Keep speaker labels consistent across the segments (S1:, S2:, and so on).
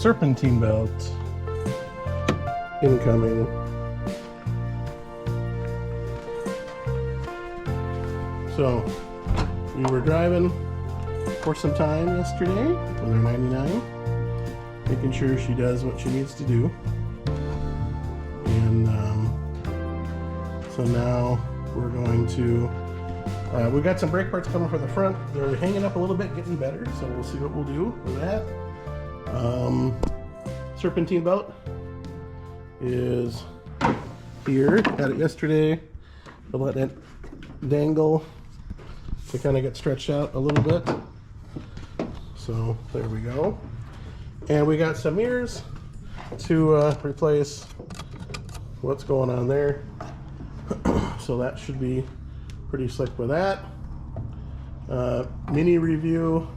S1: serpentine belt incoming. So we were driving for some time yesterday with our 99, making sure she does what she needs to do. And so now we're going to, we got some brake parts coming for the front. They're hanging up a little bit, getting better, so we'll see what we'll do with that. Serpentine belt is here. Got it yesterday. I'll let that dangle to kind of get stretched out a little bit. So there we go. And we got some mirrors to replace what's going on there. So that should be pretty slick with that. Mini review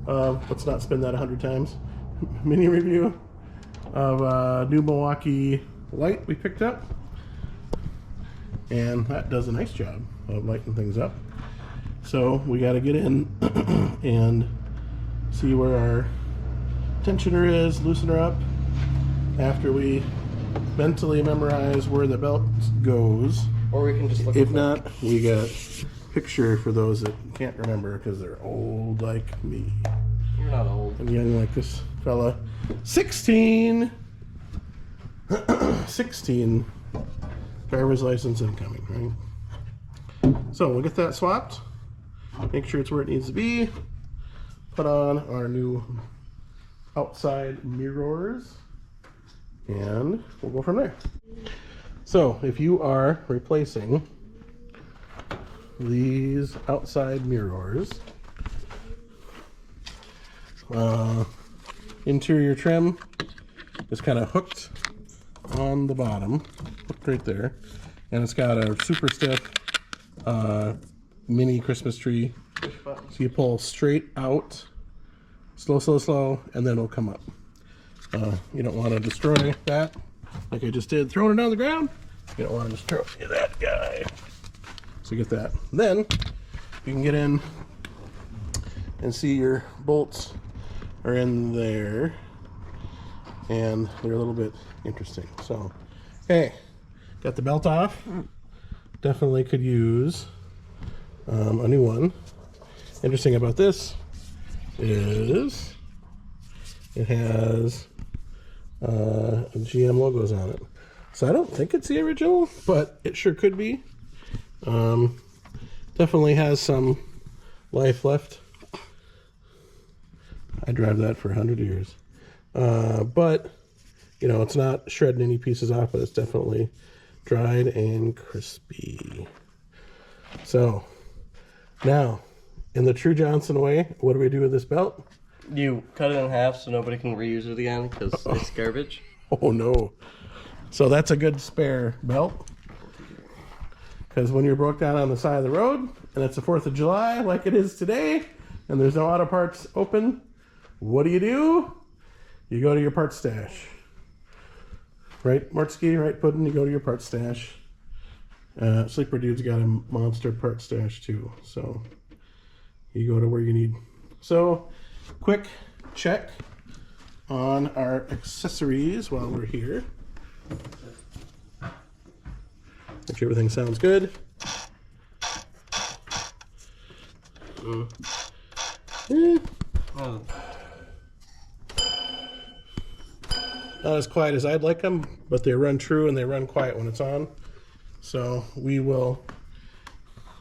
S1: of, let's not spin that 100 times. Mini review of new Milwaukee light we picked up. And that does a nice job of lighting things up. So we got to get in and see where our tensioner is, loosen her up after we mentally memorize where the belt goes.
S2: Or we can just look.
S1: If not, we got a picture for those that can't remember because they're old like me.
S2: You're not old.
S1: I'm young like this fella. 16. 16. Driver's license incoming, right? So we'll get that swapped. Make sure it's where it needs to be. Put on our new outside mirrors. And we'll go from there. So if you are replacing these outside mirrors, interior trim is kind of hooked on the bottom, hooked right there, and it's got a super stiff mini Christmas tree. So you pull straight out, slow, slow, slow, and then it'll come up. You don't want to destroy that like I just did, throwing it on the ground. You don't want to destroy that guy. So get that. Then you can get in and see your bolts are in there, and they're a little bit interesting. So, hey, got the belt off. Definitely could use a new one. Interesting about this is it has GM logos on it. So I don't think it's the original, but it sure could be. Definitely has some life left. I drive that for 100 years. But, you know, it's not shredding any pieces off, but it's definitely dried and crispy. So, now, in the true Johnson way, what do we do with this belt?
S2: You cut it in half so nobody can reuse it again because it's garbage.
S1: Oh no. So that's a good spare belt. Because when you're broke down on the side of the road, and it's the 4th of July like it is today, and there's no auto parts open, what do? You go to your parts stash. Right, Martsky, right, Puddin'? You go to your parts stash. Sleeper Dude's got a monster parts stash too. So you go to where you need. So, quick check on our accessories while we're here. Make sure everything sounds good. Not as quiet as I'd like them, but they run true and they run quiet when it's on. So we will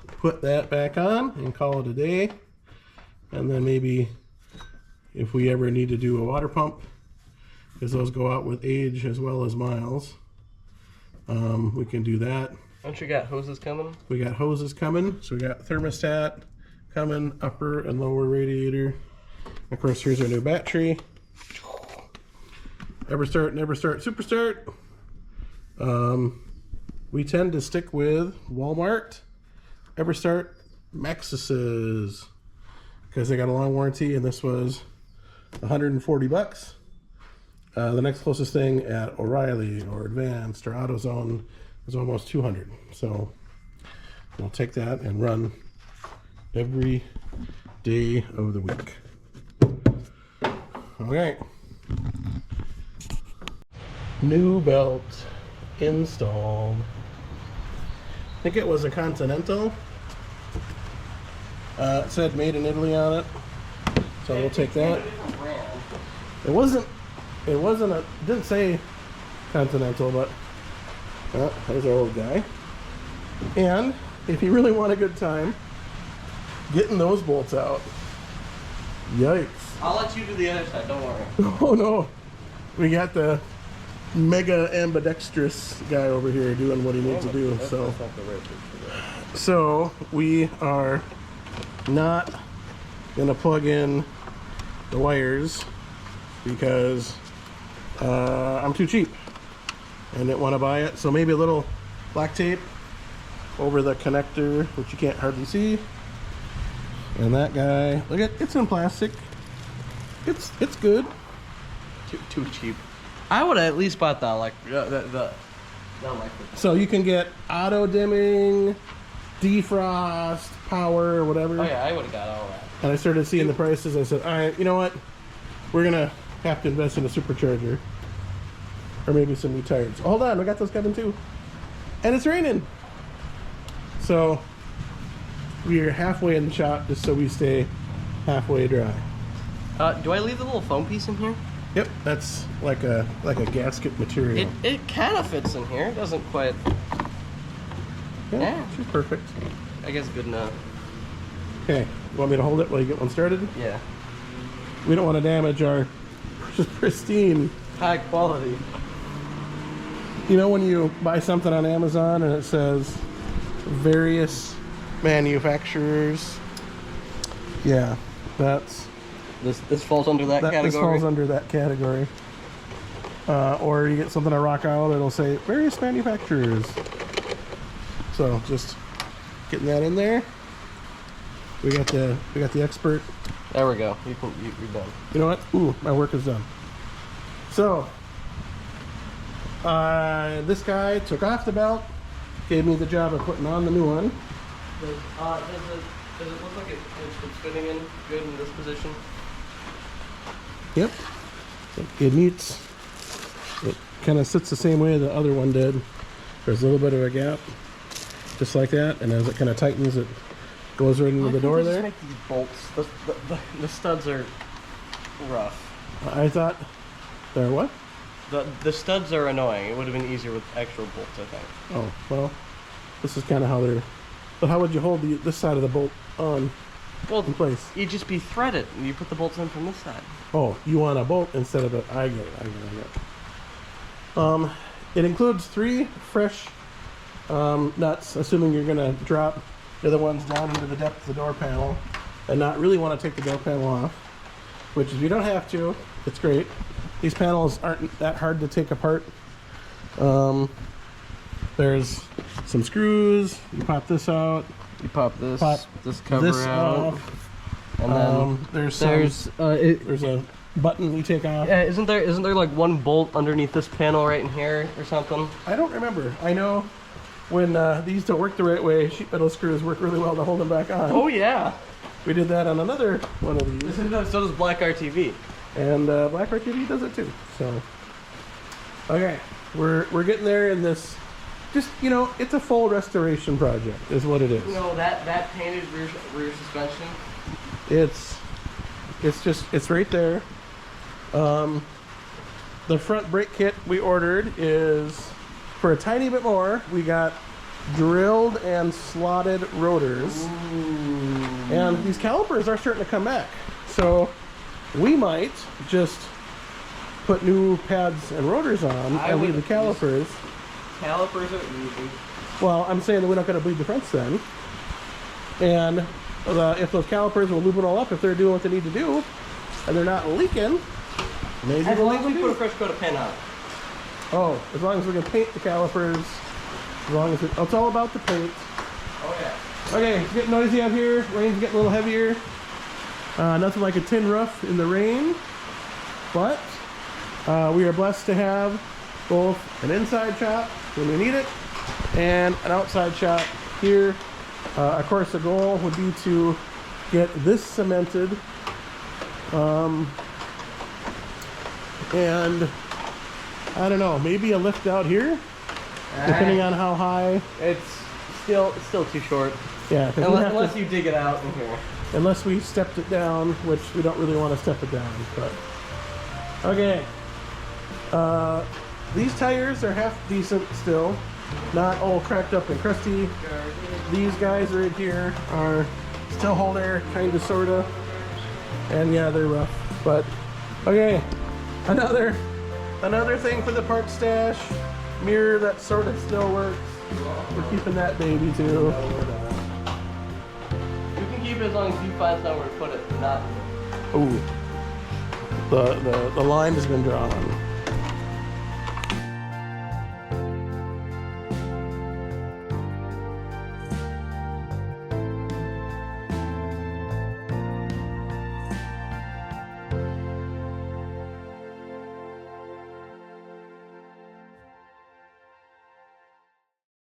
S1: put that back on and call it a day. And then maybe if we ever need to do a water pump, because those go out with age as well as miles, we can do that.
S2: Don't you got hoses coming?
S1: We got hoses coming. So we got thermostat coming, upper and lower radiator. Of course, here's our new battery. Ever start, never start, super start. We tend to stick with Walmart EverStart Maxuses because they got a long warranty, and this was $140. The next closest thing at O'Reilly or Advanced or AutoZone is almost $200. So we'll take that and run every day of the week. Okay. New belt installed. I think it was a Continental. It said made in Italy on it, so we'll take that. It wasn't a, didn't say Continental, but there's our old guy. And if you really want a good time, getting those bolts out. Yikes.
S2: I'll let you do the other side, don't worry.
S1: Oh no. We got the mega ambidextrous guy over here doing what he needs to do. So we are not gonna plug in the wires because I'm too cheap and didn't want to buy it. So maybe a little black tape over the connector, which you can't hardly see. And that guy, look at, it's in plastic. It's good.
S2: Too cheap. I would have at least bought the electric.
S1: So you can get auto dimming, defrost, power, whatever.
S2: Oh yeah, I would have got all that.
S1: And I started seeing the prices. I said, all right, you know what? We're gonna have to invest in a supercharger, or maybe some new tires. Hold on, we got those coming too. And it's raining. So we're halfway in the shop just so we stay halfway dry.
S2: Do I leave the little foam piece in here?
S1: Yep, that's like a gasket material.
S2: It kind of fits in here. It doesn't quite. Yeah.
S1: She's perfect.
S2: I guess good enough.
S1: Okay, you want me to hold it while you get one started?
S2: Yeah.
S1: We don't want to damage our pristine,
S2: high quality.
S1: You know when you buy something on Amazon and it says various manufacturers? Yeah, that's...
S2: This falls under that category?
S1: This falls under that category. Or you get something at Rock Isle, it'll say various manufacturers. So just getting that in there. We got the expert.
S2: There we go. You're done.
S1: You know what? Ooh, my work is done. So this guy took off the belt, gave me the job of putting on the new one.
S2: Does it look like it's fitting in good in this position?
S1: Yep. It meets. It kind of sits the same way the other one did. There's a little bit of a gap, just like that, and as it kind of tightens, it goes right into the door there.
S2: Make these bolts. The studs are rough.
S1: I thought they're what?
S2: The studs are annoying. It would have been easier with extra bolts, I think.
S1: Oh well, this is kind of how they're. But how would you hold this side of the bolt on in place?
S2: You'd just be threaded, and you put the bolts in from this side.
S1: Oh, you want a bolt instead of a... I get it. It includes 3 fresh nuts, assuming you're going to drop the other ones down into the depth of the door panel and not really want to take the door panel off, which if you don't have to, it's great. These panels aren't that hard to take apart. There's some screws. You pop this out.
S2: You pop this cover out.
S1: Off. And then there's a button you take off.
S2: Yeah, isn't there like one bolt underneath this panel right in here or something?
S1: I don't remember. I know when these don't work the right way, sheet metal screws work really well to hold them back on.
S2: Oh yeah.
S1: We did that on another one of these.
S2: So does Black RTV.
S1: And Black RTV does it too. So okay, we're getting there in this. Just, you know, it's a full restoration project is what it is.
S2: You know, that painted rear suspension.
S1: It's right there. The front brake kit we ordered is for a tiny bit more. We got drilled and slotted rotors. Ooh. And these calipers are starting to come back. So we might just put new pads and rotors on and leave the calipers.
S2: Calipers are easy.
S1: Well, I'm saying that we're not going to bleed the fronts then. And if those calipers will lube it all up, if they're doing what they need to do, and they're not leaking, maybe
S2: as long as we put a fresh coat of paint on it.
S1: Oh, as long as we can paint the calipers, as long as it's all about the paint.
S2: Oh yeah.
S1: Okay, it's getting noisy out here. Rain's getting a little heavier. Nothing like a tin roof in the rain, but we are blessed to have both an inside shop when we need it and an outside shop here. Of course, the goal would be to get this cemented and I don't know, maybe a lift out here, depending on how high.
S2: It's still too short.
S1: Yeah,
S2: unless you dig it out in here.
S1: Unless we stepped it down, which we don't really want to step it down. But okay, these tires are half decent still, not all cracked up and crusty. These guys right here are still hold air, kind of, sorta, and yeah, they're rough. But okay, another thing for the parts stash, mirror that sort of still works. We're keeping that baby too.
S2: You can keep it as long as you find somewhere to put it. Not.
S1: Ooh, the line has been drawn.